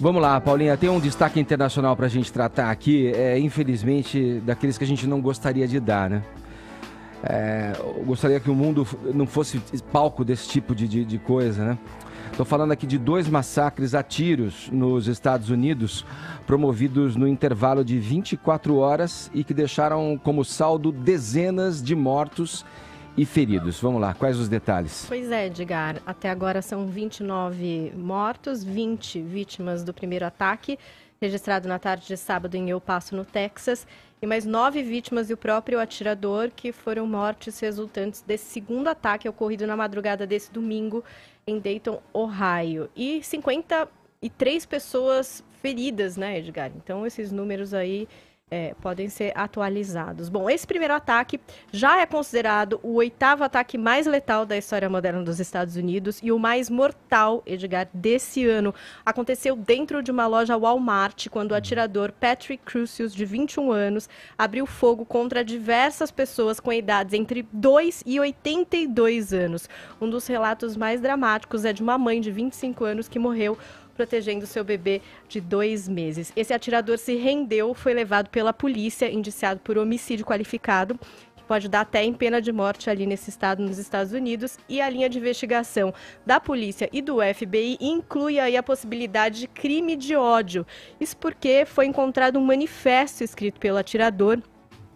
Vamos lá, Paulinha, tem um destaque internacional para a gente tratar aqui, infelizmente, daqueles que a gente não gostaria de dar, né? Eu gostaria que o mundo não fosse palco desse tipo de coisa, né? Estou falando aqui de 2 massacres a tiros nos Estados Unidos, promovidos no intervalo de 24 horas e que deixaram como saldo dezenas de mortos e feridos. Vamos lá, quais os detalhes? Pois é, Edgar. Até agora são 29 mortos, 20 vítimas do primeiro ataque, registrado na tarde de sábado em El Paso, no Texas, e mais 9 vítimas e o próprio atirador, que foram mortes resultantes desse segundo ataque ocorrido na madrugada desse domingo em Dayton, Ohio. E 53 pessoas feridas, né, Edgar? Então, esses números aí podem ser atualizados. Bom, esse primeiro ataque já é considerado o 8º ataque mais letal da história moderna dos Estados Unidos e o mais mortal, Edgar, desse ano. Aconteceu dentro de uma loja Walmart, quando o atirador Patrick Crusius, de 21 anos, abriu fogo contra diversas pessoas com idades entre 2 e 82 anos. Um dos relatos mais dramáticos é de uma mãe de 25 anos que morreu protegendo seu bebê de 2 meses. Esse atirador se rendeu, foi levado pela polícia, indiciado por homicídio qualificado, que pode dar até em pena de morte ali nesse estado, nos Estados Unidos, e a linha de investigação da polícia e do FBI inclui aí a possibilidade de crime de ódio. Isso porque foi encontrado um manifesto escrito pelo atirador,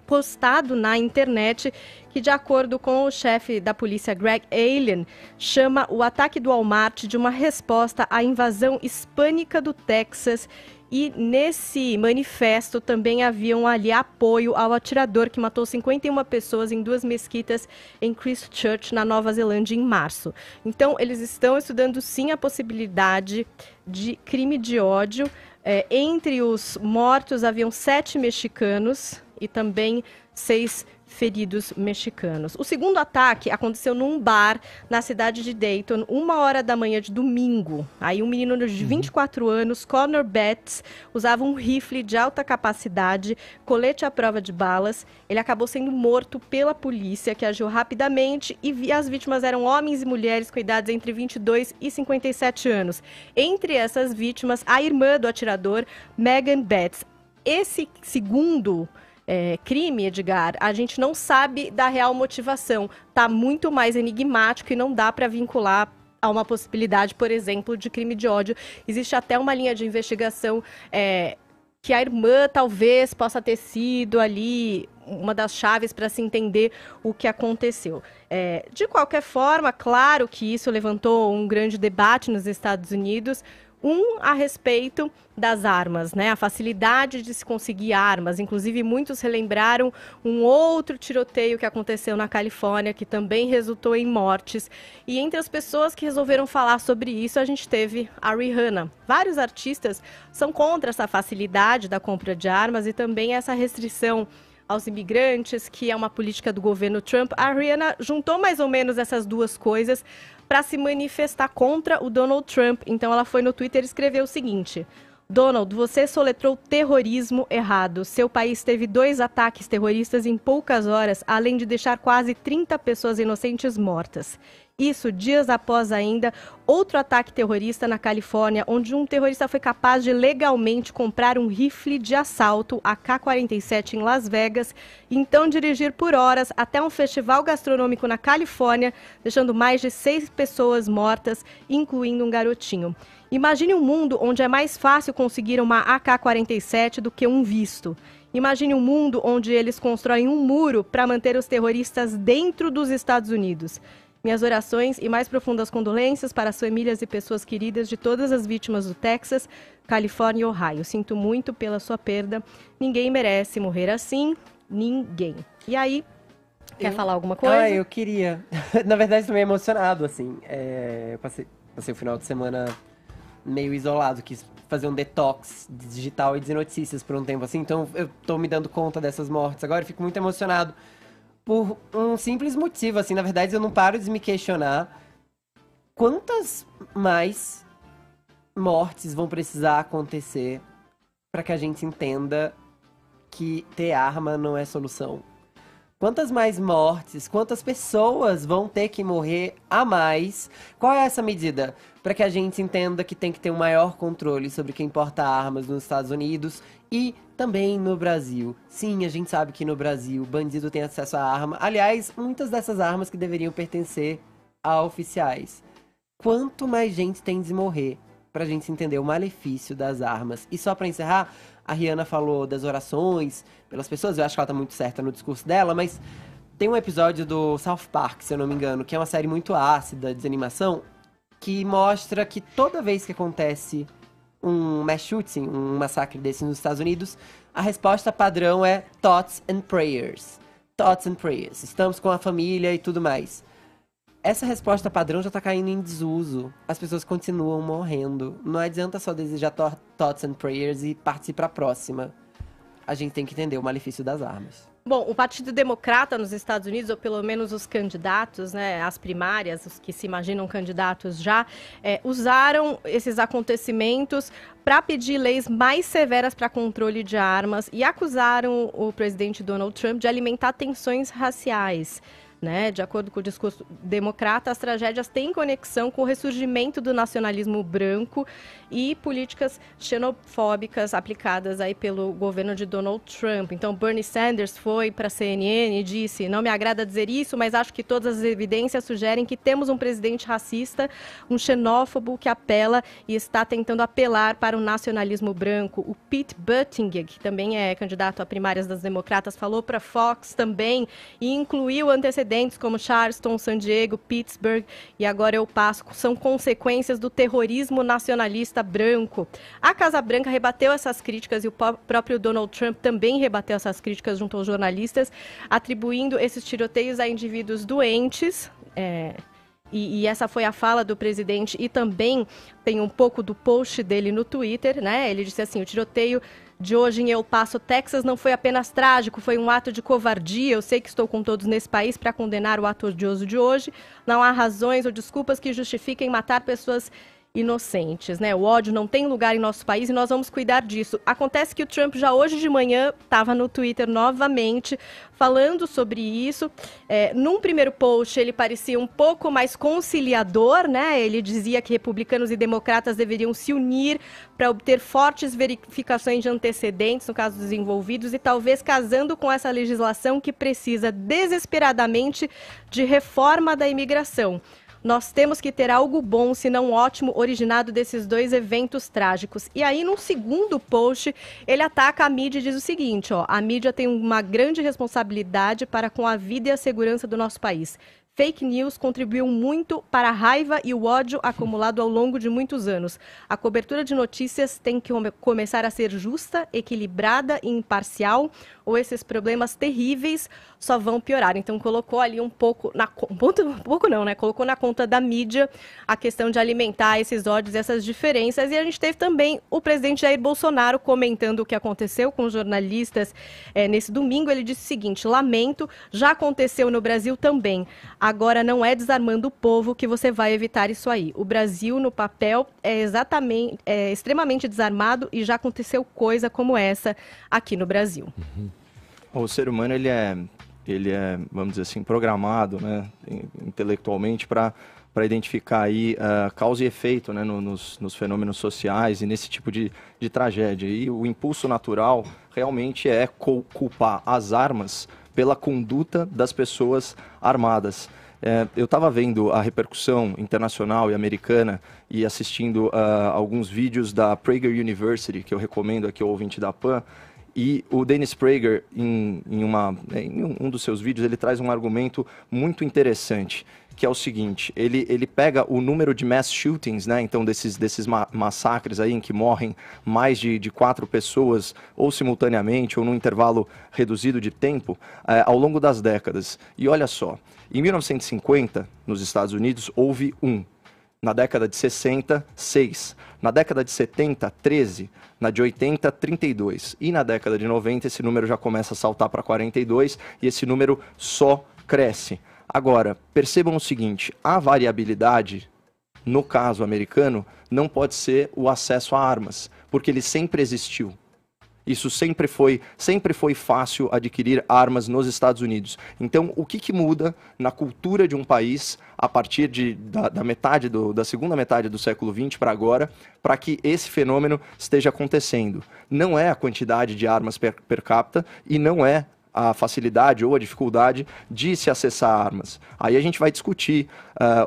postado na internet, que, de acordo com o chefe da polícia, Greg Allen, chama o ataque do Walmart de uma resposta à invasão hispânica do Texas. E nesse manifesto também haviam ali apoio ao atirador que matou 51 pessoas em 2 mesquitas em Christchurch, na Nova Zelândia, em março. Então, eles estão estudando sim a possibilidade de crime de ódio. Entre os mortos haviam 7 mexicanos e também 6 feridos mexicanos. O segundo ataque aconteceu num bar na cidade de Dayton, 1h da manhã de domingo. Aí um menino de 24 anos, Connor Betts, usava um rifle de alta capacidade, colete à prova de balas. Ele acabou sendo morto pela polícia, que agiu rapidamente, e as vítimas eram homens e mulheres com idades entre 22 e 57 anos. Entre essas vítimas, a irmã do atirador, Megan Betts. Esse segundo crime, Edgar, a gente não sabe da real motivação. Está muito mais enigmático e não dá para vincular a uma possibilidade, por exemplo, de crime de ódio. Existe até uma linha de investigação que a irmã talvez possa ter sido ali uma das chaves para se entender o que aconteceu. De qualquer forma, claro que isso levantou um grande debate nos Estados Unidos, a respeito das armas, né? A facilidade de se conseguir armas. Inclusive, muitos relembraram um outro tiroteio que aconteceu na Califórnia, que também resultou em mortes. E entre as pessoas que resolveram falar sobre isso, a gente teve a Rihanna. Vários artistas são contra essa facilidade da compra de armas e também essa restrição aos imigrantes, que é uma política do governo Trump. A Rihanna juntou mais ou menos essas duas coisas para se manifestar contra o Donald Trump. Então ela foi no Twitter e escreveu o seguinte: Donald, você soletrou terrorismo errado. Seu país teve 2 ataques terroristas em poucas horas, além de deixar quase 30 pessoas inocentes mortas. Isso dias após ainda outro ataque terrorista na Califórnia, onde um terrorista foi capaz de legalmente comprar um rifle de assalto AK-47 em Las Vegas e então dirigir por horas até um festival gastronômico na Califórnia, deixando mais de 6 pessoas mortas, incluindo um garotinho. Imagine um mundo onde é mais fácil conseguir uma AK-47 do que um visto. Imagine um mundo onde eles constroem um muro para manter os terroristas dentro dos Estados Unidos. Minhas orações e mais profundas condolências para as famílias e pessoas queridas de todas as vítimas do Texas, Califórnia e Ohio. Sinto muito pela sua perda. Ninguém merece morrer assim. Ninguém. E aí, quer falar alguma coisa? Eu queria. Na verdade, estou meio emocionado, assim. Eu passei o final de semana meio isolado, quis fazer um detox digital e de notícias por um tempo, assim. Então, eu tô me dando conta dessas mortes agora e fico muito emocionado. Por um simples motivo, assim, na verdade eu não paro de me questionar quantas mais mortes vão precisar acontecer para que a gente entenda que ter arma não é solução. Quantas mais mortes, quantas pessoas vão ter que morrer a mais? Qual é essa medida? Para que a gente entenda que tem que ter um maior controle sobre quem porta armas nos Estados Unidos e também no Brasil. Sim, a gente sabe que no Brasil o bandido tem acesso à arma. Aliás, muitas dessas armas que deveriam pertencer a oficiais. Quanto mais gente tem de morrer pra gente entender o malefício das armas? E só pra encerrar, a Rihanna falou das orações pelas pessoas, eu acho que ela tá muito certa no discurso dela, mas tem um episódio do South Park, se eu não me engano, que é uma série muito ácida de animação, que mostra que toda vez que acontece um mass shooting, um massacre desse nos Estados Unidos, a resposta padrão é thoughts and prayers. Thoughts and prayers. Estamos com a família e tudo mais. Essa resposta padrão já tá caindo em desuso. As pessoas continuam morrendo. Não adianta só desejar thoughts and prayers e partir pra próxima. A gente tem que entender o malefício das armas. Bom, o Partido Democrata nos Estados Unidos, ou pelo menos os candidatos, né, as primárias, os que se imaginam candidatos já, usaram esses acontecimentos para pedir leis mais severas para controle de armas e acusaram o presidente Donald Trump de alimentar tensões raciais. Né? De acordo com o discurso democrata, as tragédias têm conexão com o ressurgimento do nacionalismo branco e políticas xenofóbicas aplicadas aí pelo governo de Donald Trump. Então, Bernie Sanders foi para a CNN e disse: não me agrada dizer isso, mas acho que todas as evidências sugerem que temos um presidente racista, um xenófobo que apela e está tentando apelar para o nacionalismo branco. O Pete Buttigieg, que também é candidato a primárias das democratas, falou para Fox também e incluiu antecedentes como Charleston, San Diego, Pittsburgh e agora El Paso, são consequências do terrorismo nacionalista branco. A Casa Branca rebateu essas críticas e o próprio Donald Trump também rebateu essas críticas junto aos jornalistas, atribuindo esses tiroteios a indivíduos doentes. E essa foi a fala do presidente e também tem um pouco do post dele no Twitter, né? Ele disse assim: o tiroteio de hoje em El Paso, Texas, não foi apenas trágico, foi um ato de covardia. Eu sei que estou com todos nesse país para condenar o ato odioso de hoje. Não há razões ou desculpas que justifiquem matar pessoas inocentes, né? O ódio não tem lugar em nosso país e nós vamos cuidar disso. Acontece que o Trump já hoje de manhã estava no Twitter novamente falando sobre isso. Num primeiro post ele parecia um pouco mais conciliador, né? Ele dizia que republicanos e democratas deveriam se unir para obter fortes verificações de antecedentes, no caso dos envolvidos, e talvez casando com essa legislação que precisa desesperadamente de reforma da imigração. Nós temos que ter algo bom, se não ótimo, originado desses dois eventos trágicos. E aí, num segundo post, ele ataca a mídia e diz o seguinte: a mídia tem uma grande responsabilidade para com a vida e a segurança do nosso país. Fake news contribuiu muito para a raiva e o ódio acumulado ao longo de muitos anos. A cobertura de notícias tem que começar a ser justa, equilibrada e imparcial, ou esses problemas terríveis só vão piorar. Então colocou ali um pouco colocou na conta da mídia a questão de alimentar esses ódios e essas diferenças. E a gente teve também o presidente Jair Bolsonaro comentando o que aconteceu com os jornalistas nesse domingo. Ele disse o seguinte: lamento, já aconteceu no Brasil também. Agora não é desarmando o povo que você vai evitar isso aí. O Brasil, no papel, é extremamente desarmado e já aconteceu coisa como essa aqui no Brasil. O ser humano, ele é, vamos dizer assim, programado, né, intelectualmente para identificar aí causa e efeito, né, nos fenômenos sociais e nesse tipo de tragédia. E o impulso natural realmente é culpar as armas pela conduta das pessoas armadas. Eu estava vendo a repercussão internacional e americana e assistindo alguns vídeos da Prager University, que eu recomendo aqui ao ouvinte da PAN, e o Dennis Prager, em um dos seus vídeos, ele traz um argumento muito interessante, que é o seguinte: ele pega o número de mass shootings, né, então desses massacres aí em que morrem mais de 4 pessoas, ou simultaneamente, ou num intervalo reduzido de tempo, ao longo das décadas. E olha só, em 1950, nos Estados Unidos, houve 1. Na década de 60, 6. Na década de 70, 13. Na de 80, 32. E na década de 90, esse número já começa a saltar para 42 e esse número só cresce. Agora, percebam o seguinte: a variabilidade, no caso americano, não pode ser o acesso a armas, porque ele sempre existiu. Isso sempre foi fácil adquirir armas nos Estados Unidos. Então, o que muda na cultura de um país a partir da segunda metade do século XX para agora, para que esse fenômeno esteja acontecendo? Não é a quantidade de armas per capita e não é a facilidade ou a dificuldade de se acessar armas. Aí a gente vai discutir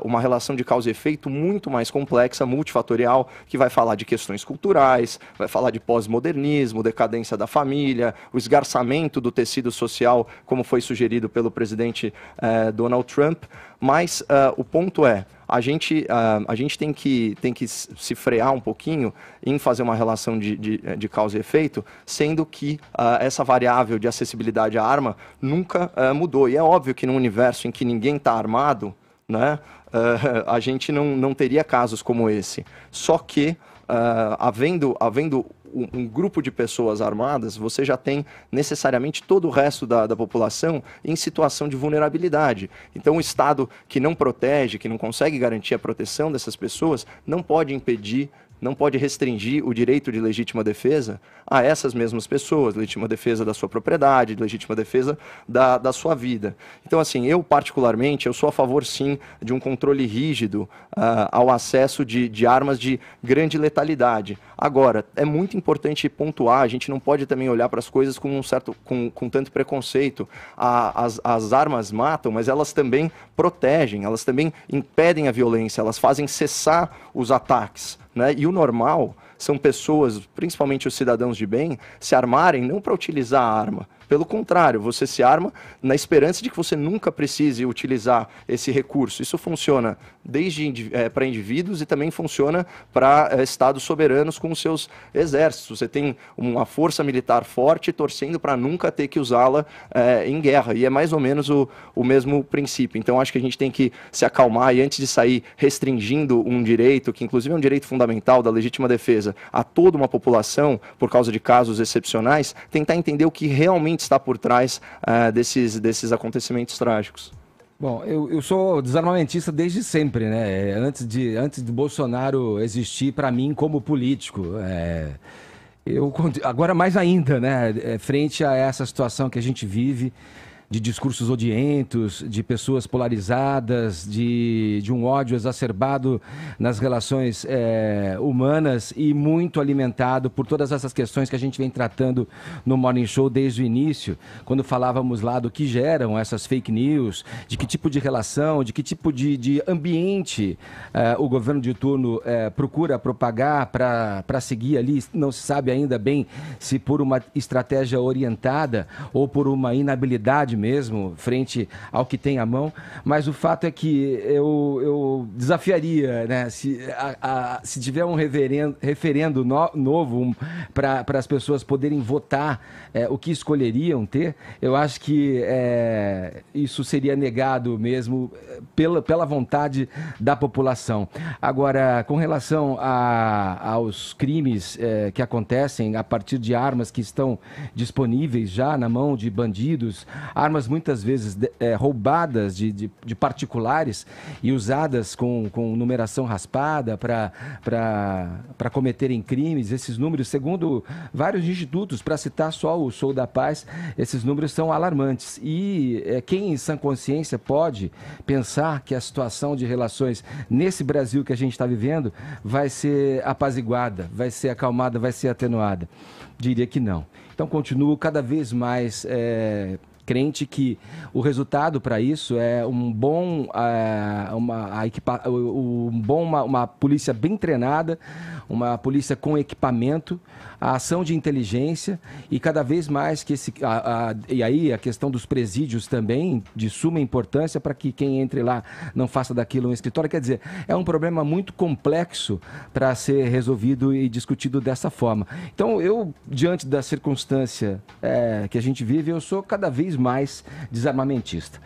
uma relação de causa e efeito muito mais complexa, multifatorial, que vai falar de questões culturais, vai falar de pós-modernismo, decadência da família, o esgarçamento do tecido social, como foi sugerido pelo presidente Donald Trump. Mas o ponto é, a gente tem que se frear um pouquinho em fazer uma relação de causa e efeito, sendo que essa variável de acessibilidade à arma nunca mudou. E é óbvio que num universo em que ninguém está armado, né, a gente não teria casos como esse. Só que, havendo um grupo de pessoas armadas, você já tem necessariamente todo o resto da população em situação de vulnerabilidade. Então, o Estado que não protege, que não consegue garantir a proteção dessas pessoas, não pode impedir, não pode restringir o direito de legítima defesa a essas mesmas pessoas, legítima defesa da sua propriedade, legítima defesa da sua vida. Então, assim, eu particularmente, eu sou a favor, sim, de um controle rígido ao acesso de armas de grande letalidade. Agora, é muito importante pontuar, a gente não pode também olhar para as coisas com tanto preconceito. As armas matam, mas elas também protegem, elas também impedem a violência, elas fazem cessar os ataques, né? E o normal são pessoas, principalmente os cidadãos de bem, se armarem não para utilizar a arma. Pelo contrário, você se arma na esperança de que você nunca precise utilizar esse recurso. Isso funciona desde para indivíduos e também funciona para estados soberanos com os seus exércitos. Você tem uma força militar forte torcendo para nunca ter que usá-la em guerra. E é mais ou menos o mesmo princípio. Então, acho que a gente tem que se acalmar e antes de sair restringindo um direito, que inclusive é um direito fundamental da legítima defesa, a toda uma população, por causa de casos excepcionais, tentar entender o que realmente está por trás desses acontecimentos trágicos. Bom, eu sou desarmamentista desde sempre, né? Antes do Bolsonaro existir para mim como político. Agora mais ainda, né? Frente a essa situação que a gente vive, de discursos odientos, de pessoas polarizadas, de um ódio exacerbado nas relações humanas e muito alimentado por todas essas questões que a gente vem tratando no Morning Show desde o início, quando falávamos lá do que geram essas fake news, de que tipo de relação, de que tipo de ambiente o governo de turno procura propagar para seguir ali, não se sabe ainda bem se por uma estratégia orientada ou por uma inabilidade mesmo, frente ao que tem à mão, mas o fato é que eu desafiaria, né, se tiver um referendo novo para as pessoas poderem votar o que escolheriam ter, eu acho que isso seria negado mesmo pela vontade da população. Agora, com relação aos crimes que acontecem a partir de armas que estão disponíveis já na mão de bandidos, armas muitas vezes roubadas de particulares e usadas com numeração raspada para cometerem crimes. Esses números, segundo vários institutos, para citar só o Sou da Paz, esses números são alarmantes. E quem em sã consciência pode pensar que a situação de relações nesse Brasil que a gente está vivendo vai ser apaziguada, vai ser acalmada, vai ser atenuada? Diria que não. Então, continuo cada vez mais crente que o resultado para isso é uma polícia bem treinada, uma polícia com equipamento, a ação de inteligência e cada vez mais que e aí a questão dos presídios também de suma importância para que quem entre lá não faça daquilo um escritório. Quer dizer, é um problema muito complexo para ser resolvido e discutido dessa forma. Então, eu, diante da circunstância que a gente vive, eu sou cada vez mais desarmamentista.